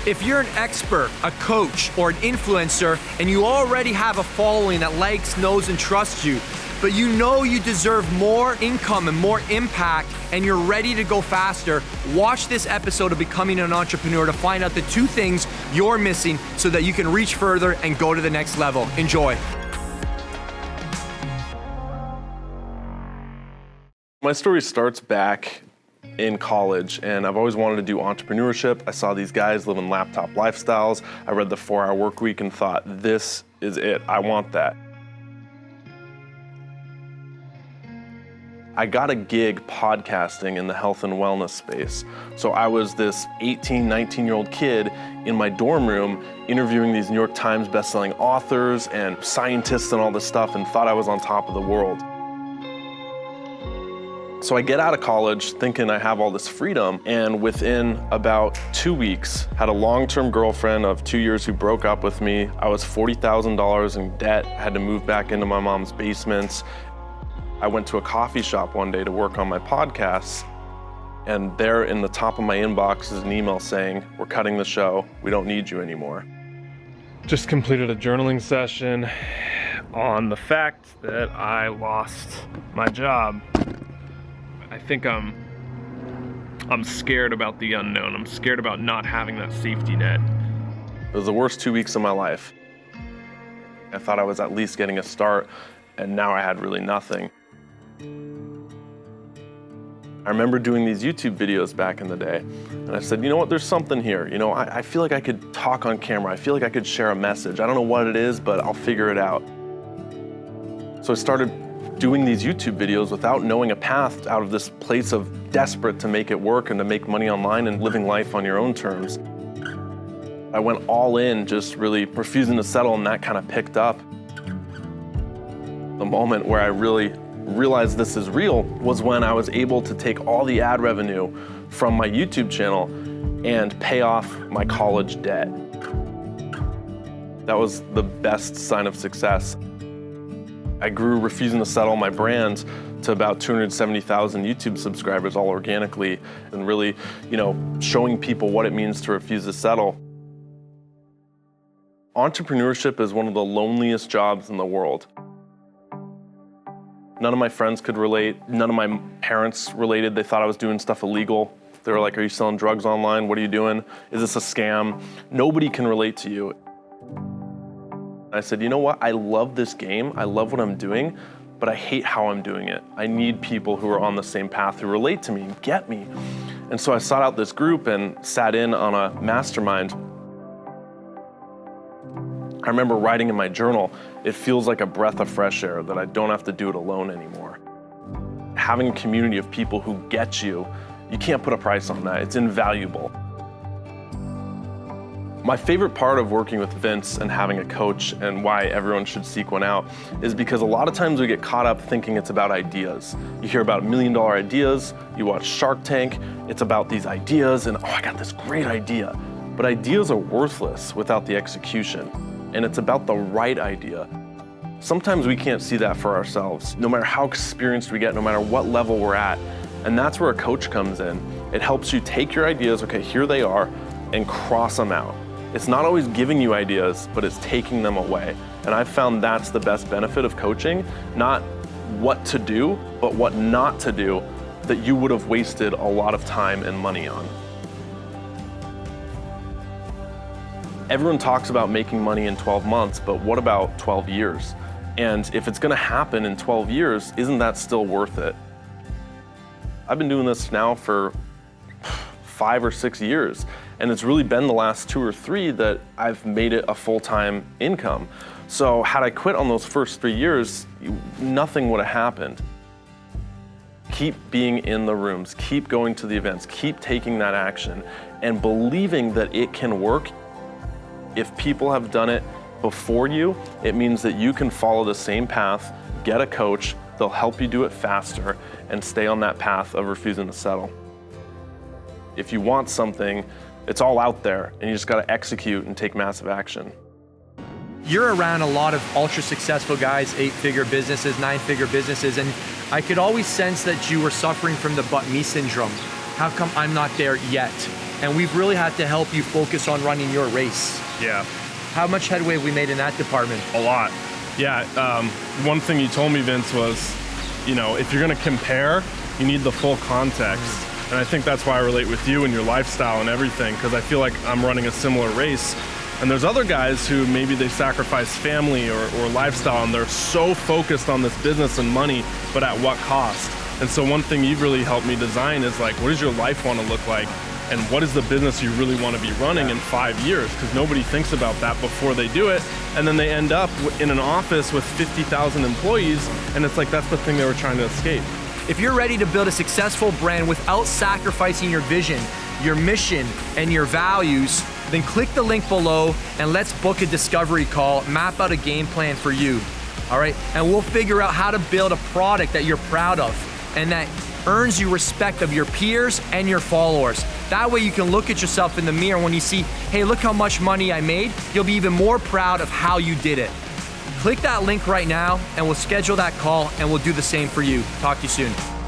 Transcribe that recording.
If you're an expert, a coach, or an influencer, and you already have a following that likes, knows, and trusts you, but you know you deserve more income and more impact, and you're ready to go faster, watch this episode of Becoming an Entrepreneur to find out the 2 things you're missing so that you can reach further and go to the next level. Enjoy. My story starts back in college, and I've always wanted to do entrepreneurship. I saw these guys living laptop lifestyles. I read the 4-Hour Workweek and thought, this is it. I want that. I got a gig podcasting in the health and wellness space. So I was this 18, 19-year-old kid in my dorm room interviewing these New York Times bestselling authors and scientists and all this stuff, and thought I was on top of the world. So I get out of college thinking I have all this freedom, and within about 2 weeks, had a long-term girlfriend of 2 years who broke up with me. I was $40,000 in debt, had to move back into my mom's basement. I went to a coffee shop one day to work on my podcasts, and there in the top of my inbox is an email saying, "We're cutting the show, we don't need you anymore." Just completed a journaling session on the fact that I lost my job. I think I'm scared about the unknown. I'm scared about not having that safety net. It was the worst 2 weeks of my life. I thought I was at least getting a start, and now I had really nothing. I remember doing these YouTube videos back in the day, and I said, you know what, there's something here. You know, I feel like I could talk on camera. I feel like I could share a message. I don't know what it is, but I'll figure it out. So I started doing these YouTube videos without knowing a path out of this place of desperate to make it work and to make money online and living life on your own terms. I went all in, just really refusing to settle, and that kind of picked up. The moment where I really realized this is real was when I was able to take all the ad revenue from my YouTube channel and pay off my college debt. That was the best sign of success. I grew Refusing to Settle, my brand, to about 270,000 YouTube subscribers all organically, and really, showing people what it means to refuse to settle. Entrepreneurship is one of the loneliest jobs in the world. None of my friends could relate. None of my parents related. They thought I was doing stuff illegal. They were like, "Are you selling drugs online? What are you doing? Is this a scam?" Nobody can relate to you. I said, you know what? I love this game. I love what I'm doing, but I hate how I'm doing it. I need people who are on the same path, who relate to me and get me. And so I sought out this group and sat in on a mastermind. I remember writing in my journal, it feels like a breath of fresh air that I don't have to do it alone anymore. Having a community of people who get you, you can't put a price on that. It's invaluable. My favorite part of working with Vince and having a coach, and why everyone should seek one out, is because a lot of times we get caught up thinking it's about ideas. You hear about $1 million ideas, you watch Shark Tank, it's about these ideas, and I got this great idea. But ideas are worthless without the execution, and it's about the right idea. Sometimes we can't see that for ourselves, no matter how experienced we get, no matter what level we're at. And that's where a coach comes in. It helps you take your ideas, okay, here they are, and cross them out. It's not always giving you ideas, but it's taking them away. And I've found that's the best benefit of coaching, not what to do, but what not to do that you would have wasted a lot of time and money on. Everyone talks about making money in 12 months, but what about 12 years? And if it's gonna happen in 12 years, isn't that still worth it? I've been doing this now for 5 or 6 years, and it's really been the last 2 or 3 that I've made it a full-time income. So had I quit on those first 3 years, nothing would have happened. Keep being in the rooms, keep going to the events, keep taking that action, and believing that it can work. If people have done it before you, it means that you can follow the same path, get a coach, they'll help you do it faster, and stay on that path of refusing to settle. If you want something, it's all out there, and you just gotta execute and take massive action. You're around a lot of ultra successful guys, 8-figure businesses, 9-figure businesses, and I could always sense that you were suffering from the but me syndrome. How come I'm not there yet? and we've really had to help you focus on running your race. Yeah. How much headway have we made in that department? A lot. Yeah, one thing you told me, Vince, was, you know, if you're gonna compare, you need the full context. And I think that's why I relate with you and your lifestyle and everything, because I feel like I'm running a similar race. And there's other guys who maybe they sacrifice family or lifestyle, and they're so focused on this business and money, but at what cost? And so one thing you've really helped me design is like, what does your life want to look like? And what is the business you really want to be running in 5 years? Because nobody thinks about that before they do it. And then they end up in an office with 50,000 employees, and it's like, that's the thing they were trying to escape. If you're ready to build a successful brand without sacrificing your vision, your mission, and your values, then click the link below and let's book a discovery call, map out a game plan for you, all right? And we'll figure out how to build a product that you're proud of and that earns you respect of your peers and your followers. That way you can look at yourself in the mirror when you see, hey, look how much money I made, you'll be even more proud of how you did it. Click that link right now and we'll schedule that call and we'll do the same for you. Talk to you soon.